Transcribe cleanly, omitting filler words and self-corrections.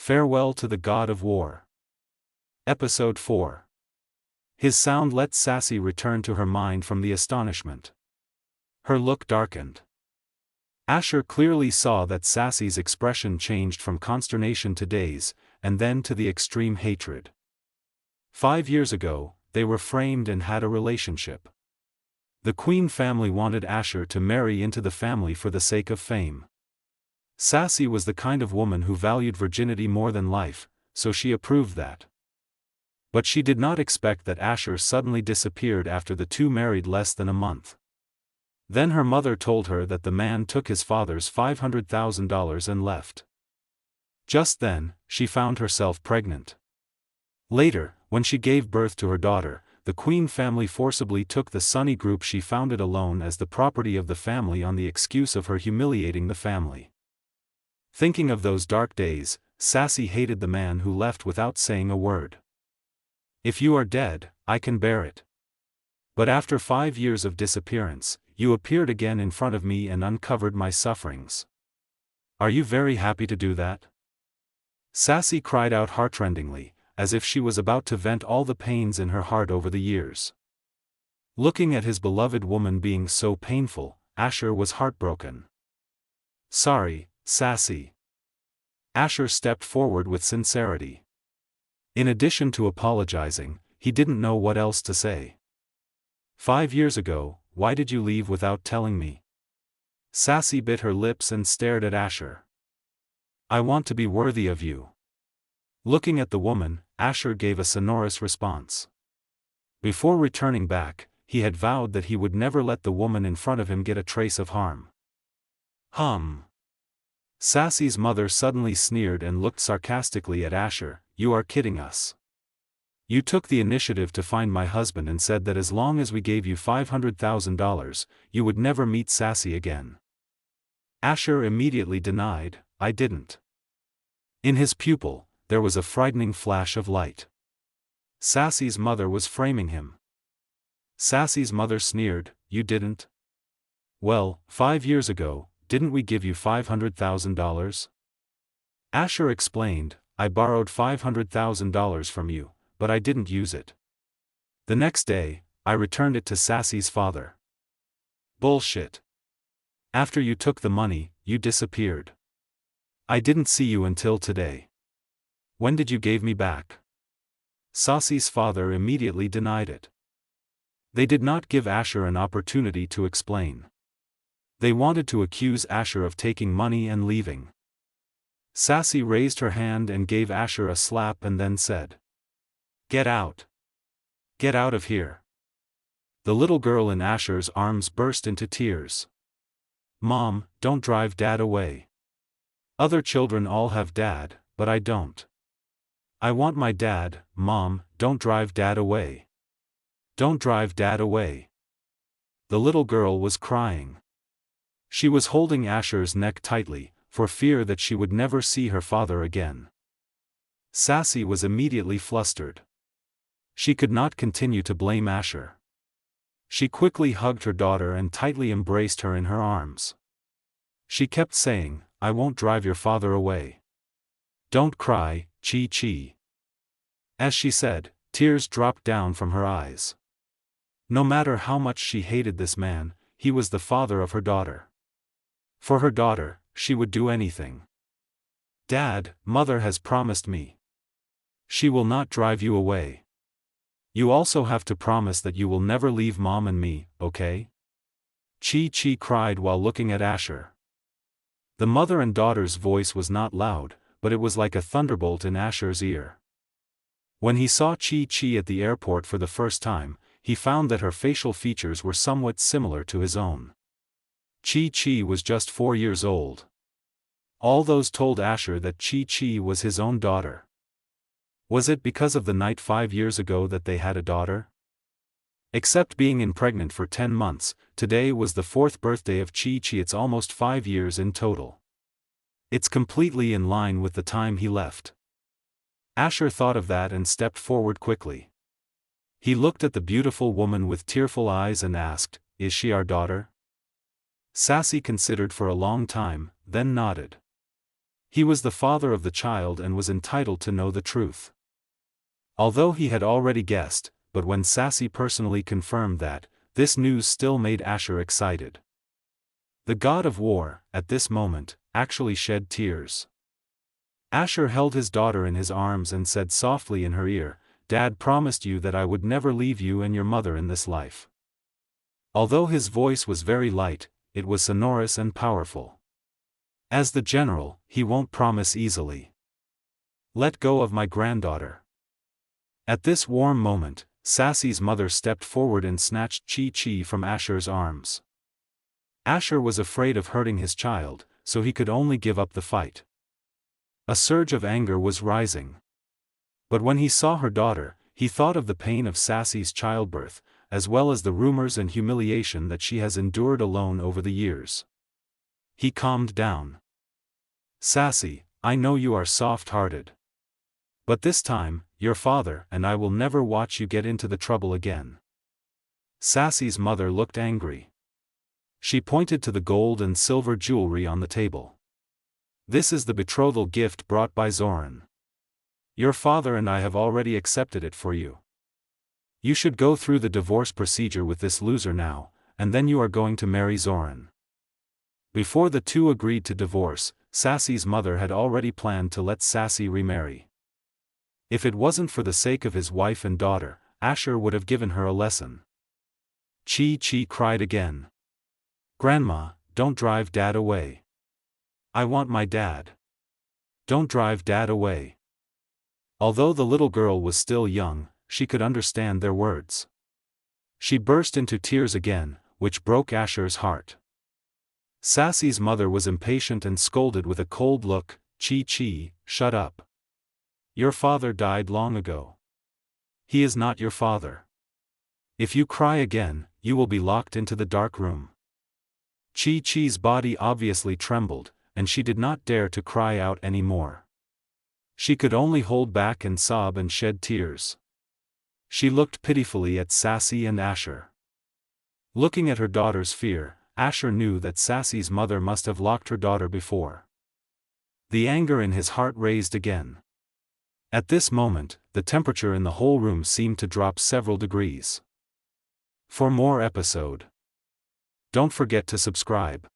Farewell to the God of War. Episode 4. His sound let Sassy return to her mind from the astonishment. Her look darkened. Asher clearly saw that Sassy's expression changed from consternation to daze, and then to the extreme hatred. 5 years ago, they were framed and had a relationship. The Queen family wanted Asher to marry into the family for the sake of fame. Sassy was the kind of woman who valued virginity more than life, so she approved that. But she did not expect that Asher suddenly disappeared after the two married less than a month. Then her mother told her that the man took his father's $500,000 and left. Just then, she found herself pregnant. Later, when she gave birth to her daughter, the Queen family forcibly took the Sunny Group she founded alone as the property of the family on the excuse of her humiliating the family. Thinking of those dark days, Sassy hated the man who left without saying a word. If you are dead, I can bear it. But after 5 years of disappearance, you appeared again in front of me and uncovered my sufferings. Are you very happy to do that? Sassy cried out heartrendingly, as if she was about to vent all the pains in her heart over the years. Looking at his beloved woman being so painful, Asher was heartbroken. Sorry, Sassy. Asher stepped forward with sincerity. In addition to apologizing, he didn't know what else to say. 5 years ago, why did you leave without telling me? Sassy bit her lips and stared at Asher. I want to be worthy of you. Looking at the woman, Asher gave a sonorous response. Before returning back, he had vowed that he would never let the woman in front of him get a trace of harm. Sassy's mother suddenly sneered and looked sarcastically at Asher. You are kidding us. You took the initiative to find my husband and said that as long as we gave you $500,000, you would never meet Sassy again. Asher immediately denied, I didn't. In his pupil, there was a frightening flash of light. Sassy's mother was framing him. Sassy's mother sneered, you didn't? Well, 5 years ago, didn't we give you $500,000? Asher explained, I borrowed $500,000 from you, but I didn't use it. The next day, I returned it to Sassy's father. Bullshit. After you took the money, you disappeared. I didn't see you until today. When did you give me back? Sassy's father immediately denied it. They did not give Asher an opportunity to explain. They wanted to accuse Asher of taking money and leaving. Sassy raised her hand and gave Asher a slap and then said, Get out. Get out of here. The little girl in Asher's arms burst into tears. Mom, don't drive Dad away. Other children all have Dad, but I don't. I want my dad. Mom, don't drive Dad away. Don't drive Dad away. The little girl was crying. She was holding Asher's neck tightly, for fear that she would never see her father again. Sassy was immediately flustered. She could not continue to blame Asher. She quickly hugged her daughter and tightly embraced her in her arms. She kept saying, I won't drive your father away. Don't cry, Chi-Chi. As she said, tears dropped down from her eyes. No matter how much she hated this man, he was the father of her daughter. For her daughter, she would do anything. Dad, Mother has promised me. She will not drive you away. You also have to promise that you will never leave Mom and me, okay? Chi-Chi cried while looking at Asher. The mother and daughter's voice was not loud, but it was like a thunderbolt in Asher's ear. When he saw Chi-Chi at the airport for the first time, he found that her facial features were somewhat similar to his own. Chi-Chi was just 4 years old. All those told Asher that Chi-Chi was his own daughter. Was it because of the night 5 years ago that they had a daughter? Except being impregnant for 10 months, today was the 4th birthday of Chi-Chi. It's almost 5 years in total. It's completely in line with the time he left. Asher thought of that and stepped forward quickly. He looked at the beautiful woman with tearful eyes and asked, Is she our daughter? Sassy considered for a long time, then nodded. He was the father of the child and was entitled to know the truth. Although he had already guessed, but when Sassy personally confirmed that, this news still made Asher excited. The god of war, at this moment, actually shed tears. Asher held his daughter in his arms and said softly in her ear, "Dad promised you that I would never leave you and your mother in this life." Although his voice was very light, it was sonorous and powerful. As the general, he won't promise easily. Let go of my granddaughter. At this warm moment, Sassy's mother stepped forward and snatched Chi-Chi from Asher's arms. Asher was afraid of hurting his child, so he could only give up the fight. A surge of anger was rising. But when he saw her daughter, he thought of the pain of Sassy's childbirth, as well as the rumors and humiliation that she has endured alone over the years. He calmed down. "Sassy, I know you are soft-hearted. But this time, your father and I will never watch you get into the trouble again." Sassy's mother looked angry. She pointed to the gold and silver jewelry on the table. "This is the betrothal gift brought by Zoran. Your father and I have already accepted it for you. You should go through the divorce procedure with this loser now, and then you are going to marry Zoran." Before the two agreed to divorce, Sassy's mother had already planned to let Sassy remarry. If it wasn't for the sake of his wife and daughter, Asher would have given her a lesson. Chi-Chi cried again. "Grandma, don't drive Dad away. I want my dad. Don't drive Dad away." Although the little girl was still young, she could understand their words. She burst into tears again, which broke Asher's heart. Sassy's mother was impatient and scolded with a cold look, "Chi-Chi, shut up. Your father died long ago. He is not your father. If you cry again, you will be locked into the dark room." Chi-Chi's body obviously trembled, and she did not dare to cry out any more. She could only hold back and sob and shed tears. She looked pitifully at Sassy and Asher. Looking at her daughter's fear, Asher knew that Sassy's mother must have locked her daughter before. The anger in his heart raised again. At this moment, the temperature in the whole room seemed to drop several degrees. For more episode, don't forget to subscribe.